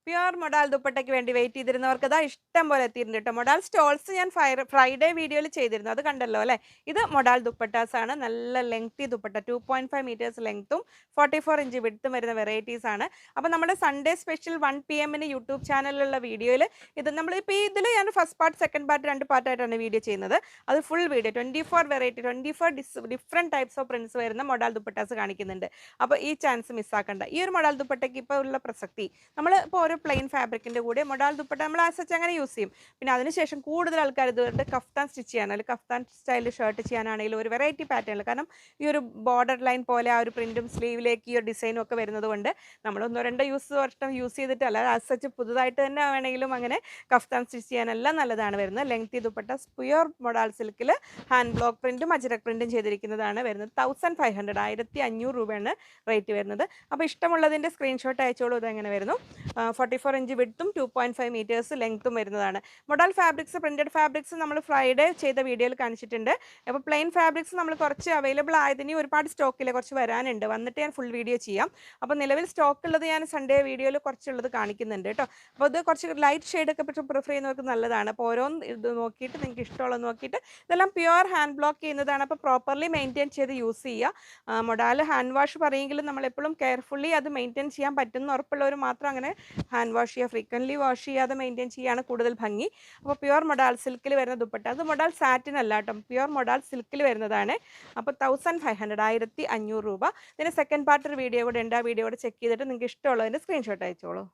Pure modal ദുപ്പട്ടയ്ക്ക് വേണ്ടി wait ചെയ്തിരുന്നവർക്ക് ഇതാ ഇഷ്ടം പോലെ എത്തിയിട്ടുണ്ട് കേട്ടോ. മൊഡാൽ സ്റ്റോൾസ് ഞാൻ ഫ്രൈഡേ വീഡിയോയിൽ ചെയ്തിരുന്നു, അത് കണ്ടല്ലോ അല്ലേ. ഇത് മൊഡാൽ ദുപ്പട്ടാസ് ആണ്. നല്ല ലെങ്തി ദുപ്പട്ട, 2.5 മീറ്റേഴ്സ് ലെങ്ത്തും 44 ഇഞ്ച് വിഡ്ത്തും വരുന്ന വെറൈറ്റീസ് ആണ്. അപ്പോൾ നമ്മുടെ സൺഡേ സ്പെഷ്യൽ 1 PM യൂട്യൂബ് ചാനലിലുള്ള വീഡിയോയിൽ ഇത് നമ്മളിപ്പോൾ ഇതിൽ ഞാൻ ഫസ്റ്റ് പാർട്ട് സെക്കൻഡ് പാർട്ട് 2 പാർട്ടായിട്ടാണ് വീഡിയോ ചെയ്യുന്നത്. അത് full video 24 variety 24 different types of prints വരുന്ന മൊഡാൽ ദുപ്പട്ടാസ് കാണിക്കുന്നുണ്ട്. അപ്പോൾ ഈ ചാൻസ് മിസ്സാക്കണ്ട. ഈ ഒരു മൊഡാൽ ദുപ്പട്ടയ്ക്ക് ഇപ്പോൾ ഉള്ള പ്രസക്തി, നമ്മൾ ഇപ്പോൾ ഒരു പ്ലെയിൻ ഫാബ്രിക്കിൻ്റെ കൂടെ മൊഡാൽ ദുപ്പട്ട നമ്മൾ ആസച്ച് അങ്ങനെ യൂസ് ചെയ്യും. പിന്നെ അതിനുശേഷം കൂടുതൽ ആൾക്കാർ ഇതുകൊണ്ട് കഫ്താൻ സ്റ്റിച്ച് ചെയ്യാൻ, അല്ലെങ്കിൽ കഫ്താൻ സ്റ്റൈൽ ഷർട്ട് ചെയ്യാനാണെങ്കിലും ഒരു വെറൈറ്റി പാറ്റേണിൽ, കാരണം ഈ ഒരു ബോർഡർ ലൈൻ പോലെ ആ ഒരു പ്രിൻറ്റും സ്ലീവിലേക്ക് ഈ ഒരു ഡിസൈനും ഒക്കെ വരുന്നത് കൊണ്ട് നമ്മൾ 1-2 വർഷം യൂസ് ചെയ്തിട്ടല്ല, ആസച്ച് പുതുതായിട്ട് തന്നെ വേണമെങ്കിലും അങ്ങനെ കഫ്താൻ സ്റ്റിച്ച് ചെയ്യാനെല്ലാം നല്ലതാണ് വരുന്നത്. ലെങ്തി ദുപ്പട്ട പ്യുർ മൊഡാൽ സിൽക്കിൽ ഹാൻഡ് ബ്ലോക്ക് പ്രിൻറ്റും അജ്രക് പ്രിൻറ്റും ചെയ്തിരിക്കുന്നതാണ് വരുന്നത്. 1500 1500 രൂപയാണ് റേറ്റ് വരുന്നത്. അപ്പോൾ ഇഷ്ടമുള്ളതിൻ്റെ സ്ക്രീൻഷോട്ട് അയച്ചോളൂ. ഇതെങ്ങനെ വരുന്നു, 44 ഇഞ്ച് വിഡ്ത്തും 2.5 മീറ്റേഴ്സ് ലെങ്ത്തും വരുന്നതാണ്. മൊഡാൽ ഫാബ്രിക്സ്, പ്രിൻറ്റഡ് ഫാബ്രിക്സ് നമ്മൾ ഫ്രൈഡേ ചെയ്ത വീഡിയോയിൽ കാണിച്ചിട്ടുണ്ട്. അപ്പോൾ പ്ലെയിൻ ഫാബ്രിക്സ് നമ്മൾ കുറച്ച് അവൈലബിൾ ആയതിന് ഒരുപാട് സ്റ്റോക്കിൽ കുറച്ച് വരാനുണ്ട്, വന്നിട്ട് ഞാൻ ഫുൾ വീഡിയോ ചെയ്യാം. അപ്പോൾ നിലവിൽ സ്റ്റോക്ക് ഉള്ളത് ഞാൻ സൺഡേ വീഡിയോയിൽ കുറച്ചുള്ളത് കാണിക്കുന്നുണ്ട് കേട്ടോ. അപ്പോൾ ഇത് കുറച്ച് ലൈറ്റ് ഷെയ്ഡൊക്കെ പ്രിഫർ ചെയ്യുന്നവർക്ക് നല്ലതാണ്. അപ്പോൾ ഓരോന്ന് ഇത് നോക്കിയിട്ട് നിങ്ങൾക്ക് ഇഷ്ടമുള്ളത് നോക്കിയിട്ട്, ഇതെല്ലാം പ്യുവർ ഹാൻഡ് ബ്ലോക്ക് ചെയ്യുന്നതാണ്. അപ്പോൾ പ്രോപ്പർലി മെയിൻറ്റെയിൻ ചെയ്ത് യൂസ് ചെയ്യുക. മൊഡാൽ ഹാൻഡ് വാഷ് പറയുമെങ്കിലും നമ്മളെപ്പോഴും കെയർഫുള്ളി അത് മെയിൻറ്റെയിൻ ചെയ്യാൻ പറ്റുന്ന ഉറപ്പുള്ളവർ മാത്രം അങ്ങനെ ഹാൻഡ് വാഷ് ചെയ്യുക. ഫ്രീക്വൻ്റ്ലി വാഷ് ചെയ്യാതെ മെയിൻറ്റെയിൻ ചെയ്യുകയാണ് കൂടുതൽ ഭംഗി. അപ്പോൾ പ്യുവർ മൊഡാൽ സിൽക്കിൽ വരുന്ന ദുപ്പട്ട, അത് മൊഡാൽ സാറ്റിൻ അല്ല കേട്ടോ, പ്യുവർ മൊഡാൽ സിൽക്കിൽ വരുന്നതാണ്. അപ്പോൾ 1500 1500 രൂപ. ഇതിന് സെക്കൻഡ് പാർട്ട് ഒരു വീഡിയോ കൂടെ ഉണ്ട്, ആ വീഡിയോ കൂടെ ചെക്ക് ചെയ്തിട്ട് നിങ്ങൾക്ക് ഇഷ്ടമുള്ളതിൻ്റെ സ്ക്രീൻഷോട്ട് അയച്ചോളൂ.